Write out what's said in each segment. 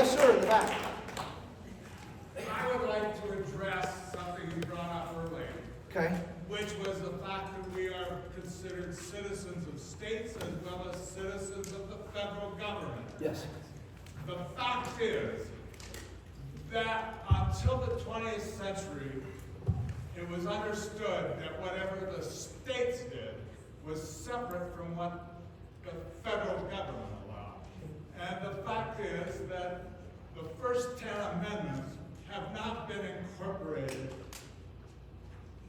Yes, sir, in the back. I would like to address something you brought up earlier, Okay. which was the fact that we are considered citizens of states as well as citizens of the federal government. Yes. The fact is that until the 20th century, it was understood that whatever the states did was separate from what the federal government allowed. And the fact is that the first 10 amendments have not been incorporated.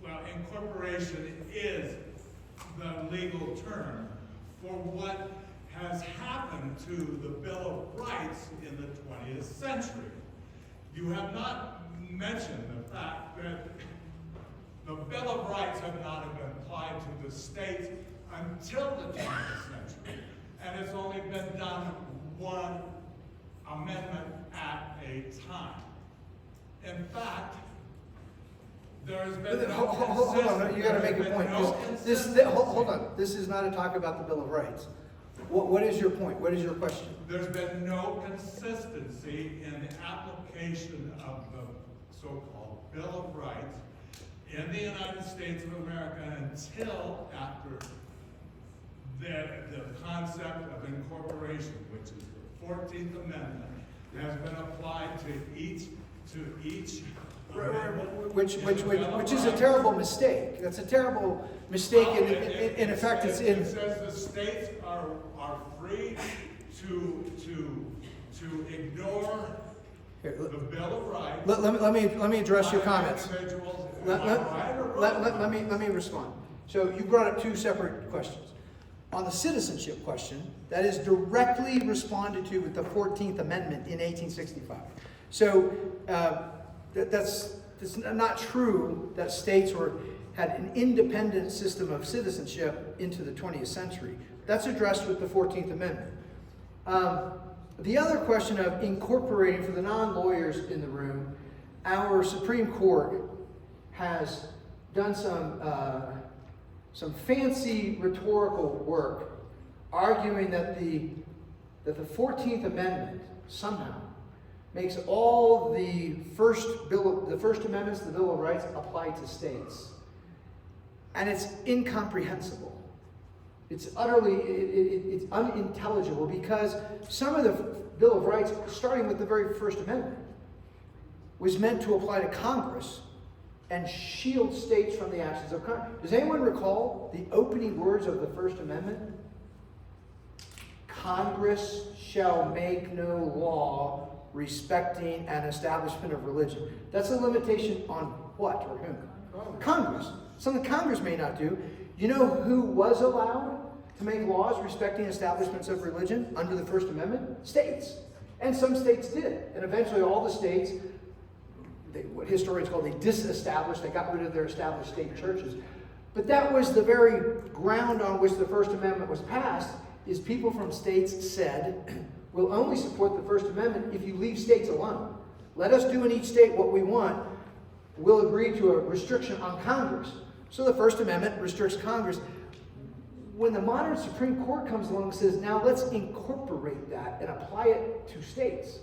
Well, incorporation is the legal term for what has happened to the Bill of Rights in the 20th century. You have not mentioned the fact that the Bill of Rights have not been applied to the states until the 20th century, and it's only been done one amendment at a time. In fact, there has been no Hold on, you got to make a point. Hold on. This is not a talk about the Bill of Rights. What is your point? What is your question? There's been no consistency in the application of the so-called Bill of Rights in the United States of America until after the concept of incorporation, which is the 14th Amendment, has been applied to each Which is a terrible mistake. That's a terrible mistake. In effect, it's in. It says the states are free to ignore the Bill of Rights. Let me address your comments. Let me respond. So you brought up two separate questions. On the citizenship question, that is directly responded to with the 14th Amendment in 1865. So that's not true that states had an independent system of citizenship into the 20th century. That's addressed with the 14th Amendment. The other question of incorporating, for the non-lawyers in the room, our Supreme Court has done some fancy rhetorical work arguing that the 14th Amendment somehow makes all the first amendments to the Bill of Rights apply to states. And it's incomprehensible. It's it's unintelligible, because some of the Bill of Rights, starting with the very First Amendment, was meant to apply to Congress and shield states from the actions of Congress. Does anyone recall the opening words of the First Amendment? Congress shall make no law respecting an establishment of religion. That's a limitation on what or whom? Congress. Something Congress may not do. You know who was allowed to make laws respecting establishments of religion under the First Amendment? States. And some states did. And eventually all the states, what historians call, they disestablished, they got rid of their established state churches. But that was the very ground on which the First Amendment was passed, is people from states said, we'll only support the First Amendment if you leave states alone. Let us do in each state what we want. We'll agree to a restriction on Congress. So the First Amendment restricts Congress. When the modern Supreme Court comes along and says, now let's incorporate that and apply it to states.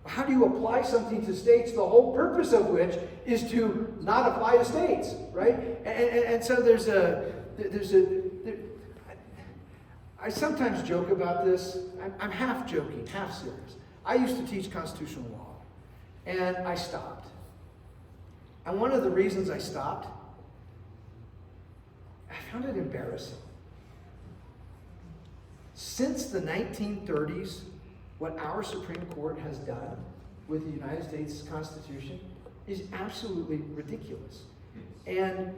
How do you apply something to states, the whole purpose of which is to not apply to states, right? And so I sometimes joke about this. I'm half joking, half serious. I used to teach constitutional law, and I stopped. And one of the reasons I stopped, I found it embarrassing. Since the 1930s, what our Supreme Court has done with the United States Constitution is absolutely ridiculous. And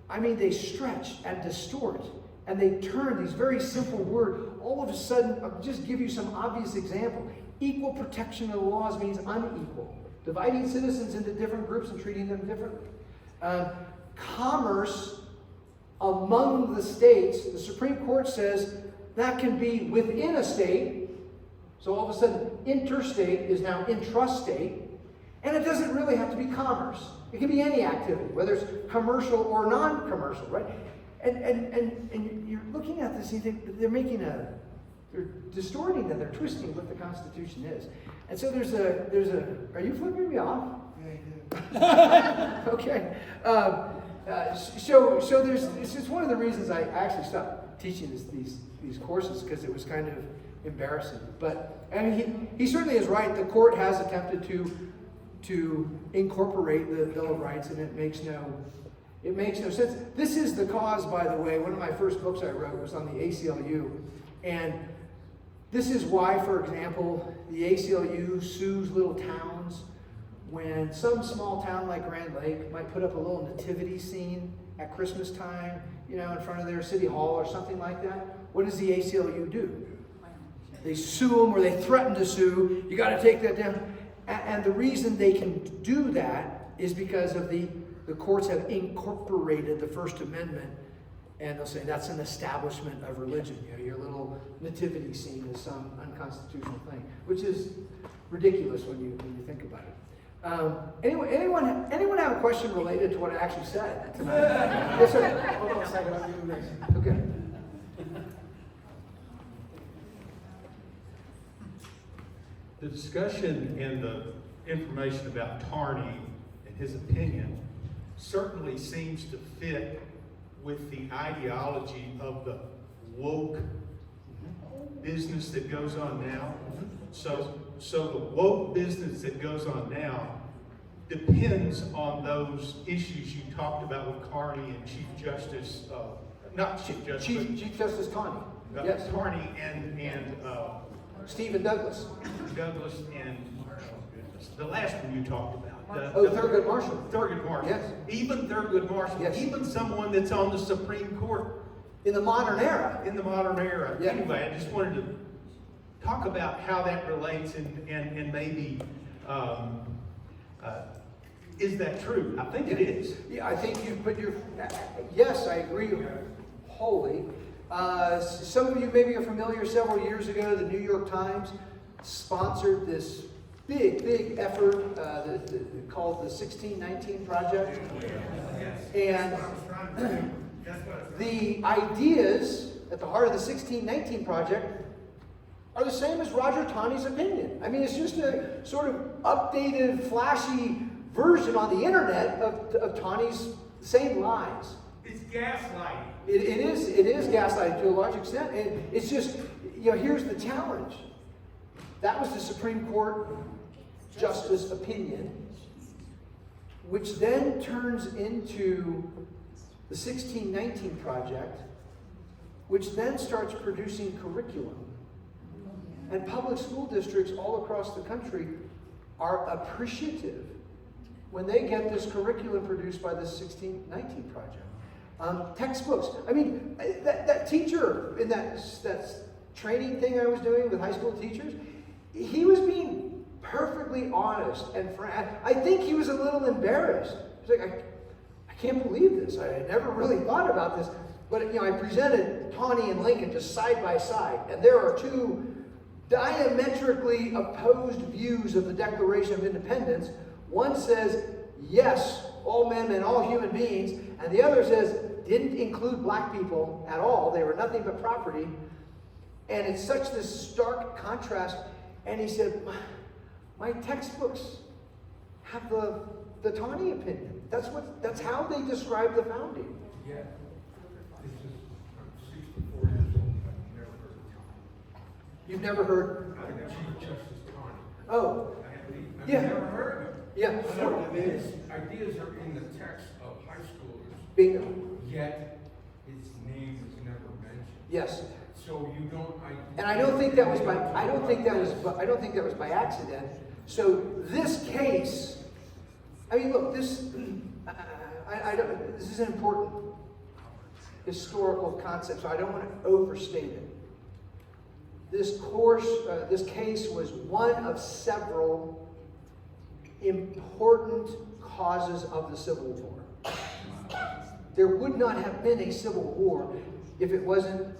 I mean, they stretch and distort, and they turn these very simple words. All of a sudden, I'll just give you some obvious example. Equal protection of the laws means unequal. Dividing citizens into different groups and treating them differently. Commerce among the states, the Supreme Court says that can be within a state. So all of a sudden, interstate is now intrastate. And it doesn't really have to be commerce. It can be any activity, whether it's commercial or non-commercial, right? And you're looking at this and you think they're distorting and they're twisting what the Constitution is. And so there's a, are you flipping me off? Okay. So there's, it's one of the reasons I actually stopped teaching these courses, because it was kind of embarrassing. But, I mean, he certainly is right. The court has attempted to incorporate the Bill of Rights, and it makes no sense. This is the cause, by the way. One of my first books I wrote was on the ACLU. And this is why, for example, the ACLU sues little towns when some small town like Grand Lake might put up a little nativity scene at Christmas time, you know, in front of their city hall or something like that. What does the ACLU do? They sue them, or they threaten to sue. You got to take that down. And the reason they can do that is because of the courts have incorporated the First Amendment, and they'll say that's an establishment of religion. You know, your little nativity scene is some unconstitutional thing, which is ridiculous when you think about it. Anyone have a question related to what I actually said tonight? Yes, sir. Hold on a second, I'll do this. Okay. The discussion and the information about Tarney and his opinion certainly seems to fit with the ideology of the woke business that goes on now. So the woke business that goes on now depends on those issues you talked about with Carney and Chief Justice, not Chief Justice, Chief Justice Tarney. yes, Tarney and Stephen Douglas. Douglas and the last one you talked about. Thurgood Marshall. Thurgood Marshall. Yes. Even Thurgood Marshall. Yes. Even someone that's on the Supreme Court. In the modern era. In the modern era. Yeah. Anyway, I just wanted to talk about how that relates and maybe, is that true? I think it is. Yeah, I think you put your, yes, I agree wholly. Some of you maybe are familiar, several years ago, the New York Times sponsored this big effort called the 1619 Project. And the ideas at the heart of the 1619 Project are the same as Roger Taney's opinion. I mean, it's just a sort of updated, flashy version on the internet of Taney's same lies. It's gaslighting. It is gaslighting to a large extent. And it's just, you know, here's the challenge. That was the Supreme Court Justice opinion, which then turns into the 1619 Project, which then starts producing curriculum. And public school districts all across the country are appreciative when they get this curriculum produced by the 1619 Project. Textbooks. I mean, that teacher in that training thing I was doing with high school teachers, he was being perfectly honest and frank. I think he was a little embarrassed. He's like, I can't believe this. I had never really thought about this. But, you know, I presented Taney and Lincoln just side by side, and there are two diametrically opposed views of the Declaration of Independence. One says, yes, all men and all human beings, and the other says, didn't include black people at all. They were nothing but property. And it's such this stark contrast. And he said, my textbooks have the Taney opinion. That's how they describe the founding. Yeah. This is, I'm 64 years old. I've never heard of You've never heard? Chief Justice Taney. Oh, I've yeah. never heard of him. Yeah. So ideas are in the text of high schoolers, Bingo. yet his name is never mentioned. Yes. So you don't. And I don't think that was by accident. So this case, I mean, look, this is an important historical concept, so I don't want to overstate it. This case was one of several important causes of the Civil War. There would not have been a Civil War if it wasn't,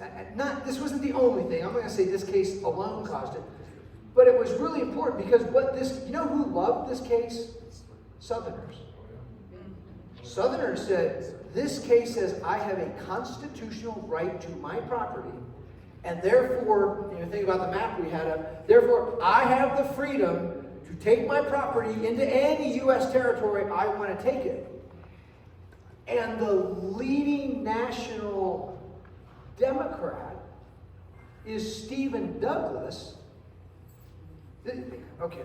this wasn't the only thing. I'm not going to say this case alone caused it. But it was really important because you know who loved this case? Southerners. Southerners said, this case says I have a constitutional right to my property, And therefore, think about the map we had up, therefore, I have the freedom to take my property into any U.S. territory I want to take it. And the leading national Democrat is Stephen Douglas. Okay,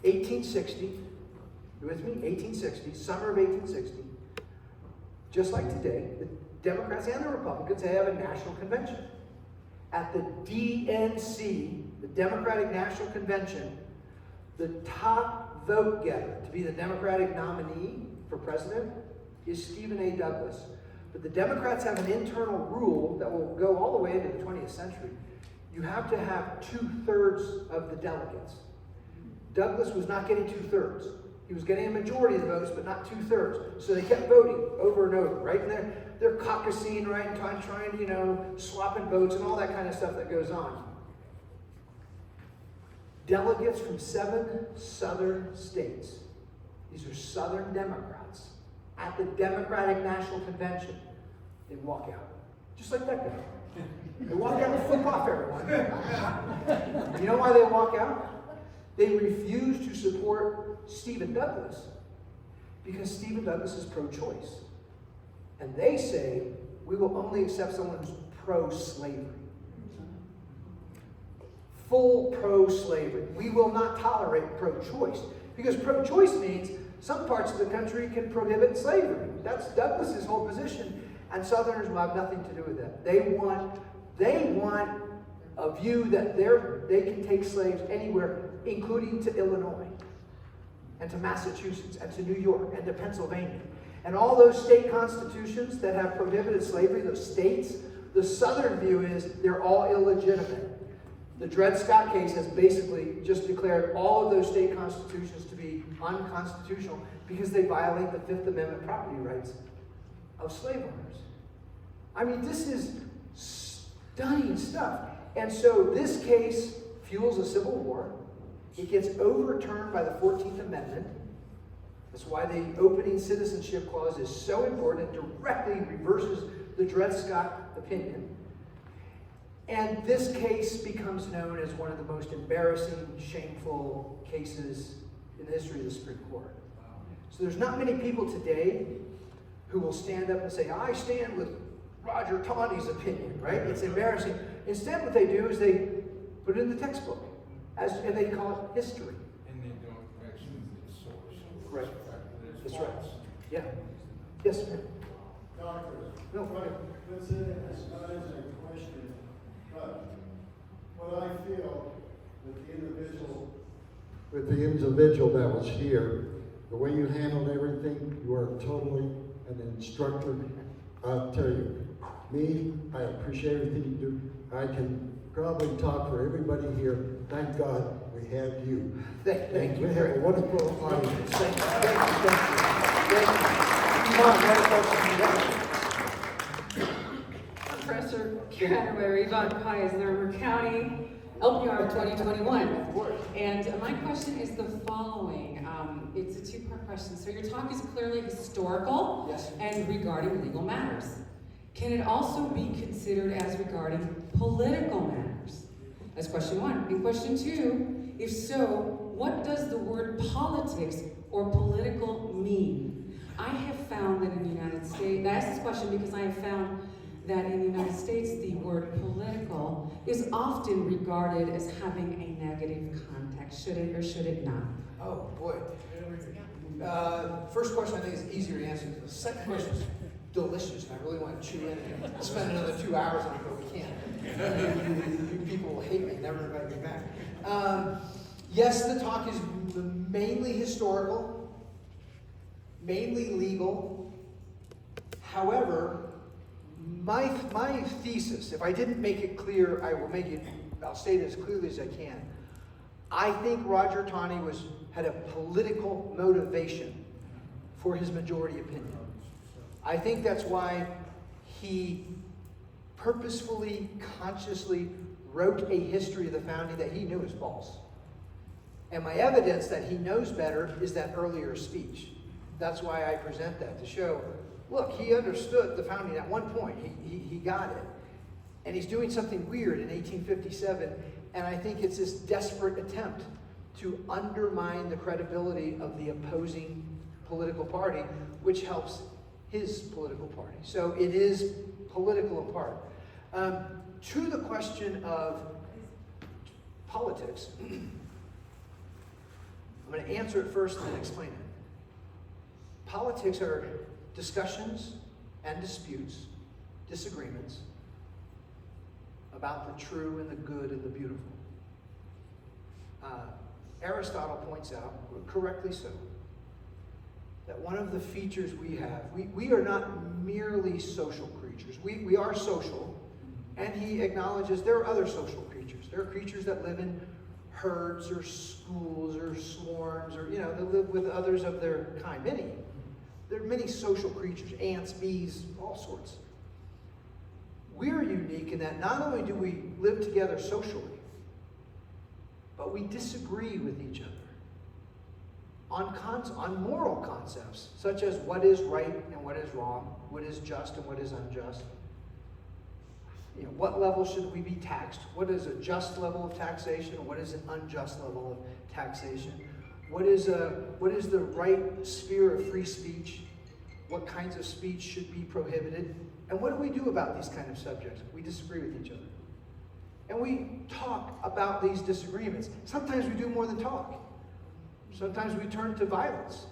1860, you with me? 1860, summer of 1860. Just like today, the Democrats and the Republicans, they have a national convention. At the DNC, the Democratic National Convention, the top vote getter to be the Democratic nominee for president is Stephen A. Douglas. But the Democrats have an internal rule that will go all the way into the 20th century. You have to have 2/3 of the delegates. Douglas was not getting 2/3. He was getting a majority of the votes, but not 2/3. So they kept voting over and over, right? And they're caucusing, right? And trying, swapping votes and all that kind of stuff that goes on. Delegates from 7 southern states, these are Southern Democrats, at the Democratic National Convention, they walk out. Just like that guy. They walk out and flip off everyone. You know why they walk out? They refuse to support Stephen Douglas because Stephen Douglas is pro-choice. And they say, we will only accept someone who's pro-slavery. Full pro-slavery. We will not tolerate pro-choice. Because pro-choice means some parts of the country can prohibit slavery. That's Douglas's whole position. And Southerners will have nothing to do with that. They want a view that they can take slaves anywhere, including to Illinois, and to Massachusetts, and to New York, and to Pennsylvania. And all those state constitutions that have prohibited slavery, those states, the Southern view is they're all illegitimate. The Dred Scott case has basically just declared all of those state constitutions to be unconstitutional because they violate the Fifth Amendment property rights of slave owners. I mean, this is stunning stuff. And so this case fuels a civil war. It gets overturned by the 14th Amendment. That's why the opening citizenship clause is so important. It directly reverses the Dred Scott opinion. And this case becomes known as one of the most embarrassing, shameful cases in the history of the Supreme Court. So there's not many people today who will stand up and say, I stand with Roger Taney's opinion, right? It's embarrassing. Instead, what they do is they put it in the textbook, and they call it history. And they don't actually the source. Right. That's right. false. Yeah. Yes, sir. Doctor, No, go ahead. let's say it's not as a question, but what I feel with the individual that was here, the way you handled everything, you are totally an instructor. I'll tell you, I appreciate everything you do. I can probably talk for everybody here. Thank God we have you. Thank you. We have a wonderful audience. Thank you. Thank you. Come on, what questions you got? Professor Krannawitter, Yvonne Pius, Larimer County, LPR 2021. And my question is the following. It's a two-part question. So your talk is clearly historical Yes. and regarding legal matters. Can it also be considered as regarding political matters? That's question one. And question two, if so, what does the word politics or political mean? I have found that in the United States, I asked this question because I have found that in the United States, the word political is often regarded as having a negative context. Should it or should it not? Oh, boy. First question I think is easier to answer. The second question is delicious, and I really want to chew in and spend another 2 hours on it, but we can't. You people will hate me, never invite me back. Yes, the talk is mainly historical, mainly legal. However, my thesis, if I didn't make it clear, I'll state it as clearly as I can. I think Roger Taney had a political motivation for his majority opinion. I think that's why he purposefully, consciously wrote a history of the founding that he knew is false. And my evidence that he knows better is that earlier speech. That's why I present that, to show, look, he understood the founding at one point. He got it. And he's doing something weird in 1857, and I think it's this desperate attempt to undermine the credibility of the opposing political party, which helps his political party. So it is political in part. To the question of politics, I'm going to answer it first and then explain it. Politics are discussions and disputes, disagreements about the true and the good and the beautiful. Aristotle points out, correctly so, that one of the features we have, we are not merely social creatures. We are social, and he acknowledges there are other social creatures. There are creatures that live in herds or schools or swarms, or they live with others of their kind. Many. There are many social creatures, ants, bees, all sorts. We're unique in that not only do we live together socially, but we disagree with each other on moral concepts, such as what is right and what is wrong, what is just and what is unjust. What level should we be taxed? What is a just level of taxation? What is an unjust level of taxation? What is the right sphere of free speech? What kinds of speech should be prohibited? And what do we do about these kind of subjects? We disagree with each other. And we talk about these disagreements. Sometimes we do more than talk. Sometimes we turn to violence.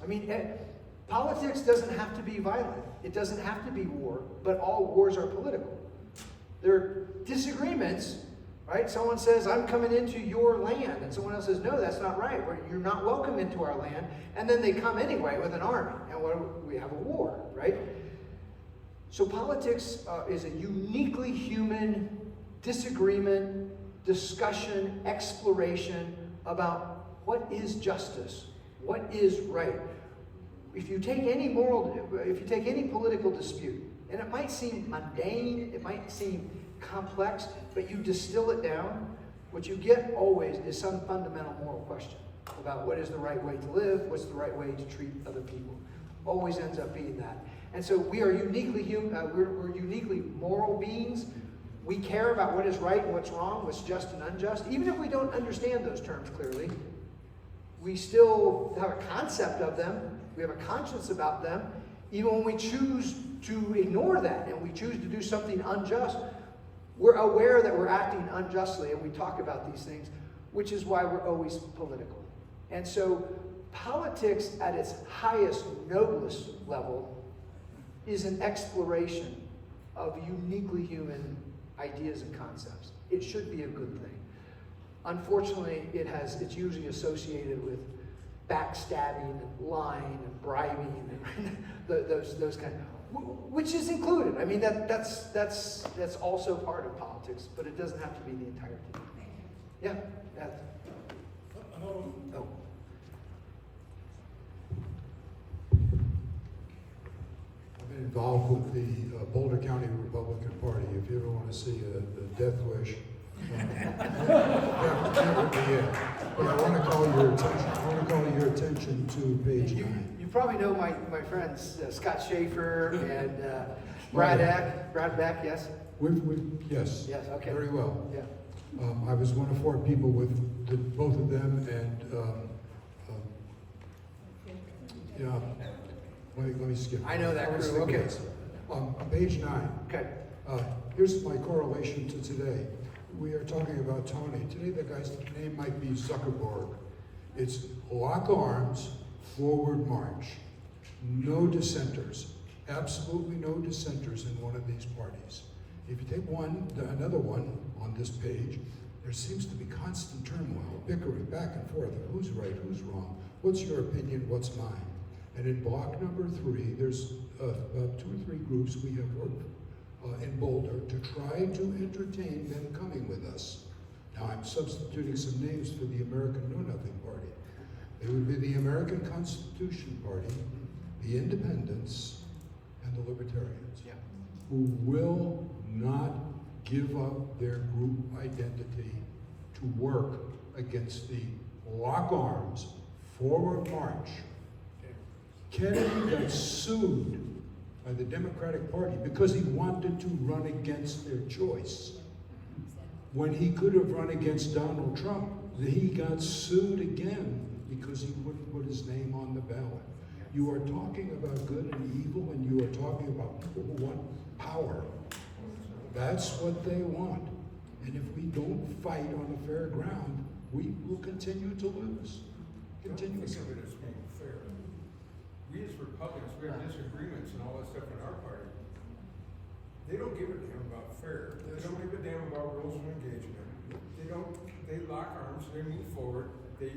Politics doesn't have to be violent. It doesn't have to be war, but all wars are political. There are disagreements, right? Someone says, I'm coming into your land. And someone else says, no, that's not right. You're not welcome into our land. And then they come anyway with an army. And we have a war, right? So politics is a uniquely human disagreement, discussion, exploration about what is justice, what is right. If you take any political dispute, and it might seem mundane, it might seem complex, but you distill it down, what you get always is some fundamental moral question about what is the right way to live, what's the right way to treat other people. Always ends up being that. And so we are uniquely human, we're uniquely moral beings. We care about what is right and what's wrong, what's just and unjust. Even if we don't understand those terms clearly, we still have a concept of them. We have a conscience about them. Even when we choose to ignore that and we choose to do something unjust, we're aware that we're acting unjustly, and we talk about these things, which is why we're always political. And so politics at its highest, noblest level is an exploration of uniquely human ideas and concepts. It should be a good thing. Unfortunately, it's usually associated with backstabbing and lying and bribing and those kind of, which is included. That's also part of politics, but it doesn't have to be the entirety. Yeah. Oh. I've been involved with the Boulder County Republican Party. If you ever want to see a death wish, that would be it. But I want to call your attention to page 9. You probably know my friends Scott Schaefer and Brad Beck, yes? Yes. Yes, okay. Very well. Yeah. I was one of 4 people with both of them, and yeah. Let me skip. I know that crew. Okay. Page 9. Okay. Here's my correlation to today. We are talking about Tony. Today the guy's name might be Zuckerberg. It's lock arms, forward march. No dissenters. Absolutely no dissenters in one of these parties. If you take another one on this page, there seems to be constant turmoil, bickering back and forth. Who's right, who's wrong? What's your opinion, what's mine? And in block number 3, there's 2 or 3 groups we have worked in Boulder to try to entertain them coming with us. Now I'm substituting some names for the American Know Nothing Party. They would be the American Constitution Party, the Independents, and the Libertarians, who will not give up their group identity to work against the lock arms, forward march. Kennedy got sued by the Democratic Party because he wanted to run against their choice. When he could have run against Donald Trump, he got sued again because he wouldn't put his name on the ballot. You are talking about good and evil, and you are talking about people who want power. That's what they want. And if we don't fight on a fair ground, we will continue to lose. Continue. Think of it as being fair. We as Republicans, we have disagreements and all that stuff in our party. They don't give a damn about fair. They don't give a damn about rules of engagement. They lock arms, they move forward, they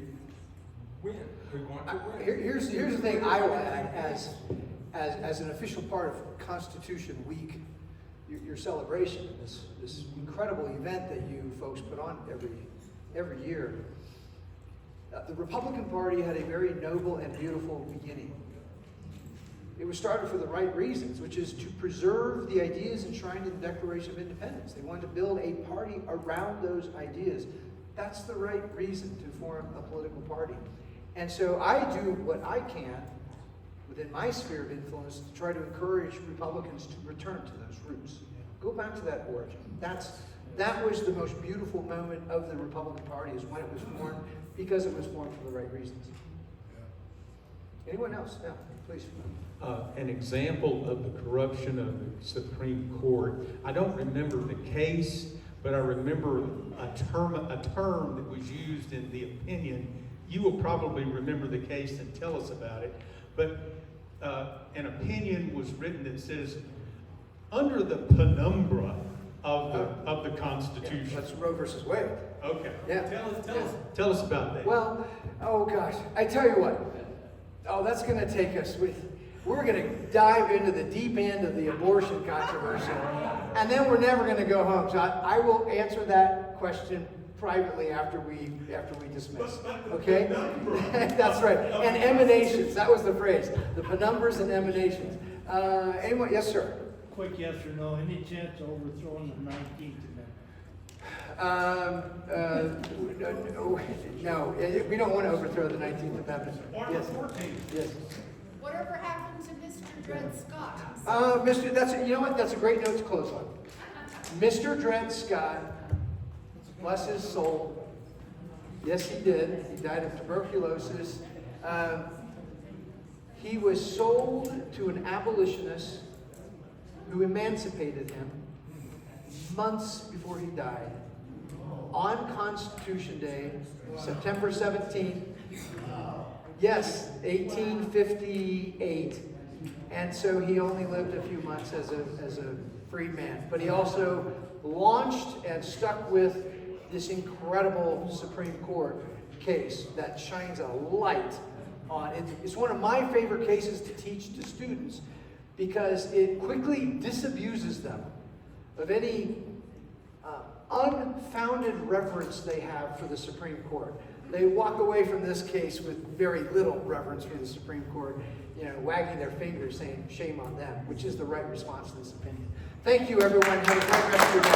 win. They want to win. Here's the thing I will add as an official part of Constitution Week, your celebration, this incredible event that you folks put on every year. The Republican Party had a very noble and beautiful beginning. It was started for the right reasons, which is to preserve the ideas enshrined in the Declaration of Independence. They wanted to build a party around those ideas. That's the right reason to form a political party. And so I do what I can within my sphere of influence to try to encourage Republicans to return to those roots. Go back to that origin. That was the most beautiful moment of the Republican Party, is when it was formed, because it was formed for the right reasons. Anyone else? Yeah, please. An example of the corruption of the Supreme Court. I don't remember the case, but I remember a term that was used in the opinion. You will probably remember the case and tell us about it. But an opinion was written that says, under the penumbra of the Constitution. Yeah, that's Roe versus Wade. Okay. Yeah. Tell us about that. Well, oh gosh, I tell you what. Oh, that's going to take us. We're going to dive into the deep end of the abortion controversy, and then we're never going to go home. So I will answer that question privately after we dismiss. Okay? That's right. And emanations. That was the phrase. The penumbras and emanations. Anyone? Yes, sir. Quick yes or no, any chance of overthrowing the 19th Amendment? No, we don't want to overthrow the 19th Amendment. Yes. 14. Yes. Whatever happened to Mr. Dred Scott? You know what? That's a great note to close on. Mr. Dred Scott, bless his soul. Yes, he did. He died of tuberculosis. He was sold to an abolitionist who emancipated him months before he died. On Constitution Day, September 17th, yes, 1858. And so he only lived a few months as a free man. But he also launched and stuck with this incredible Supreme Court case that shines a light on it. It's one of my favorite cases to teach to students because it quickly disabuses them of any unfounded reverence they have for the Supreme Court. They walk away from this case with very little reverence for the Supreme Court, wagging their fingers saying, shame on them, which is the right response to this opinion. Thank you, everyone. Have a great rest of your day.